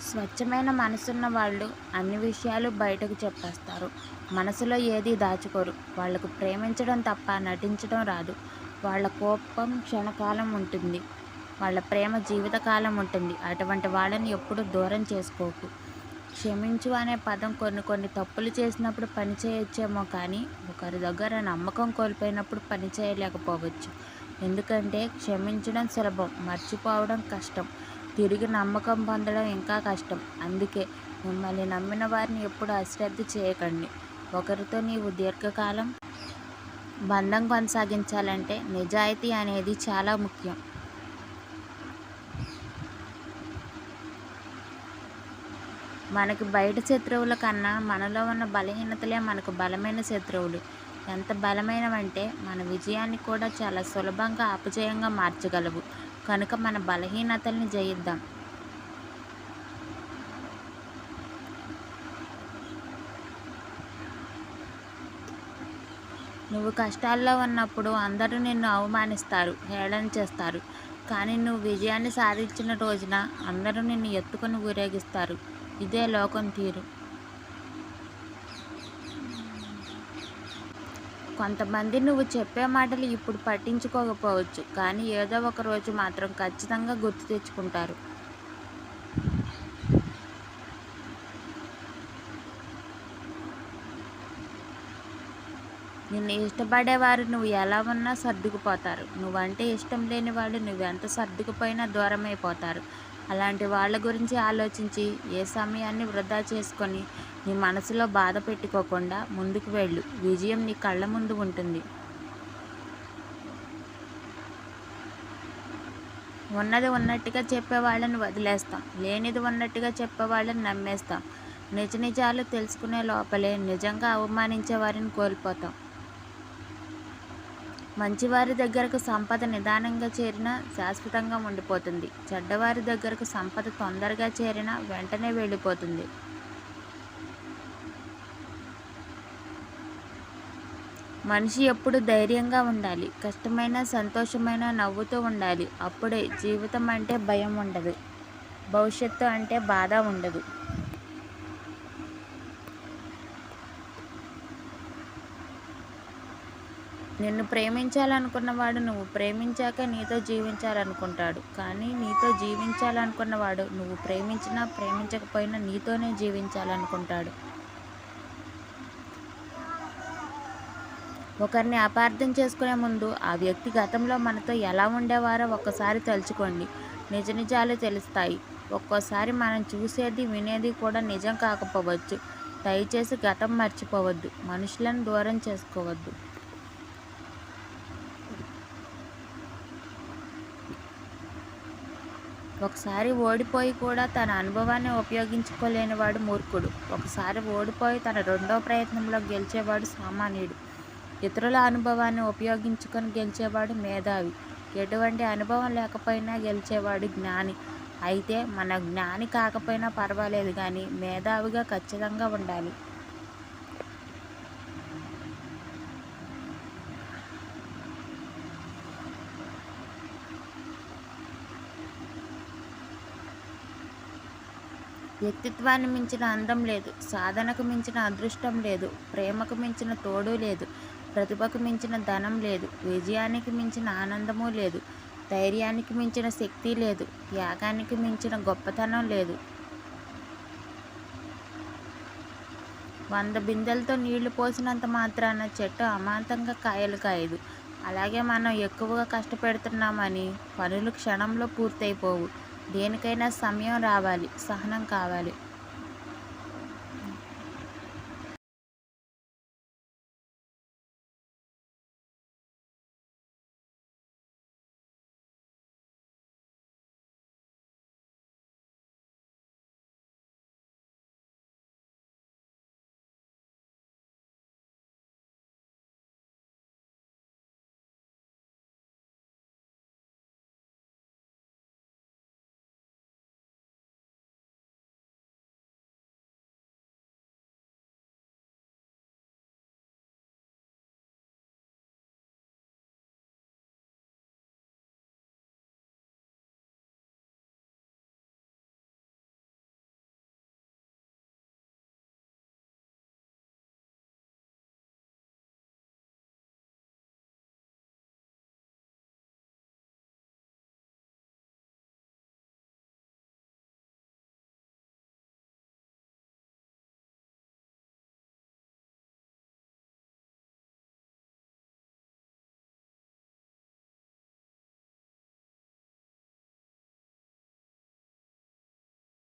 స్వచ్ఛమైన మనసున్న వాళ్ళు అన్ని విషయాలు బయటకు చెప్పేస్తారు. మనసులో ఏదీ దాచుకోరు. వాళ్ళకు ప్రేమించడం తప్ప నటించడం రాదు. వాళ్ళ కోపం క్షణకాలం ఉంటుంది. వాళ్ళ ప్రేమ జీవితకాలం ఉంటుంది. అటువంటి వాళ్ళని ఎప్పుడూ దూరం చేసుకోకు. క్షమించు అనే పదం కొన్ని కొన్ని తప్పులు చేసినప్పుడు పనిచేయొచ్చేమో కానీ ఒకరి దగ్గర నమ్మకం కోల్పోయినప్పుడు పని చేయలేకపోవచ్చు. ఎందుకంటే క్షమించడం సులభం, మర్చిపోవడం కష్టం. తిరిగి నమ్మకం పొందడం ఇంకా కష్టం. అందుకే మిమ్మల్ని నమ్మిన వారిని ఎప్పుడు అశ్రద్ధ చేయకండి. ఒకరితో నీవు దీర్ఘకాలం బంధం కొనసాగించాలంటే నిజాయితీ అనేది చాలా ముఖ్యం. మనకి బయట శత్రువుల కన్నా మనలో ఉన్న బలహీనతలే మనకు బలమైన శత్రువులు. ఎంత బలమైనవంటే మన విజయాన్ని కూడా చాలా సులభంగా అపజయంగా మార్చగలవు. కనుక మన బలహీనతల్ని జయిద్దాం. నువ్వు కష్టాల్లో ఉన్నప్పుడు అందరూ నిన్ను అవమానిస్తారు, హేళన చేస్తారు. కానీ నువ్వు విజయాన్ని సాధించిన రోజున అందరూ నిన్ను ఎత్తుకొని ఊరేగిస్తారు. ఇదే లోకం తీరు. కొంతమంది నువ్వు చెప్పే మాటలు ఇప్పుడు పట్టించుకోకపోవచ్చు, కానీ ఏదో ఒక రోజు మాత్రం ఖచ్చితంగా గుర్తు తెచ్చుకుంటారు. నిన్ను ఇష్టపడేవారు నువ్వు ఎలా ఉన్నా సర్దుకుపోతారు. నువ్వంటే ఇష్టం లేని వాళ్ళు నువ్వెంత సర్దుకుపోయినా దూరమైపోతారు. అలాంటి వాళ్ళ గురించి ఆలోచించి ఏ సమయాన్ని వృధా చేసుకొని నీ మనసులో బాధ పెట్టుకోకుండా ముందుకు వెళ్ళు. విజయం నీ కళ్ళ ముందు ఉంటుంది. ఉన్నది ఉన్నట్టుగా చెప్పేవాళ్ళని వదిలేస్తాం, లేనిది ఉన్నట్టుగా చెప్పేవాళ్ళని నమ్మేస్తాం. నిజ నిజాలు తెలుసుకునే లోపలే నిజంగా అవమానించే వారిని కోల్పోతాం. మంచివారి దగ్గరకు సంపద నిదానంగా చేరినా శాశ్వతంగా ఉండిపోతుంది. చెడ్డవారి దగ్గరకు సంపద తొందరగా చేరినా వెంటనే వెళ్ళిపోతుంది. మనిషి ఎప్పుడు ధైర్యంగా ఉండాలి. కష్టమైన సంతోషమైన నవ్వుతూ ఉండాలి. అప్పుడే జీవితం అంటే భయం ఉండదు, భవిష్యత్తు అంటే బాధ ఉండదు. నిన్ను ప్రేమించాలనుకున్నవాడు నువ్వు ప్రేమించాక నీతో జీవించాలనుకుంటాడు. కానీ నీతో జీవించాలనుకున్నవాడు నువ్వు ప్రేమించినా ప్రేమించకపోయినా నీతోనే జీవించాలనుకుంటాడు. ఒకరిని అపార్థం చేసుకునే ముందు ఆ వ్యక్తి గతంలో మనతో ఎలా ఉండేవారో ఒక్కసారి తలుచుకోండి. నిజ నిజాలు తెలుస్తాయి. ఒక్కోసారి మనం చూసేది వినేది కూడా నిజం కాకపోవచ్చు. దయచేసి గతం మర్చిపోవద్దు. మనుషులను దూరం చేసుకోవద్దు. ఒకసారి ఓడిపోయి కూడా తన అనుభవాన్ని ఉపయోగించుకోలేనివాడు మూర్ఖుడు. ఒకసారి ఓడిపోయి తన రెండో ప్రయత్నంలో గెలిచేవాడు సామాన్యుడు. ఇతరుల అనుభవాన్ని ఉపయోగించుకొని గెలిచేవాడు మేధావి. ఎటువంటి అనుభవం లేకపోయినా గెలిచేవాడు జ్ఞాని. అయితే మన జ్ఞాని కాకపోయినా పర్వాలేదు, కానీ మేధావిగా ఖచ్చితంగా ఉండాలి. వ్యక్తిత్వాన్ని మించిన అందం లేదు, సాధనకు మించిన అదృష్టం లేదు, ప్రేమకు మించిన తోడు లేదు, ప్రతిభకు మించిన ధనం లేదు, విజయానికి మించిన ఆనందము లేదు, ధైర్యానికి మించిన శక్తి లేదు, త్యాగానికి మించిన గొప్పతనం లేదు. 100 బిందెలతో నీళ్లు పోసినంత మాత్రాన చెట్టు అమాంతంగా కాయలు కాయదు. అలాగే మనం ఎక్కువగా కష్టపెడుతున్నామని పనులు క్షణంలో పూర్తయిపోవు. దేనికైనా సమయం రావాలి, సహనం కావాలి.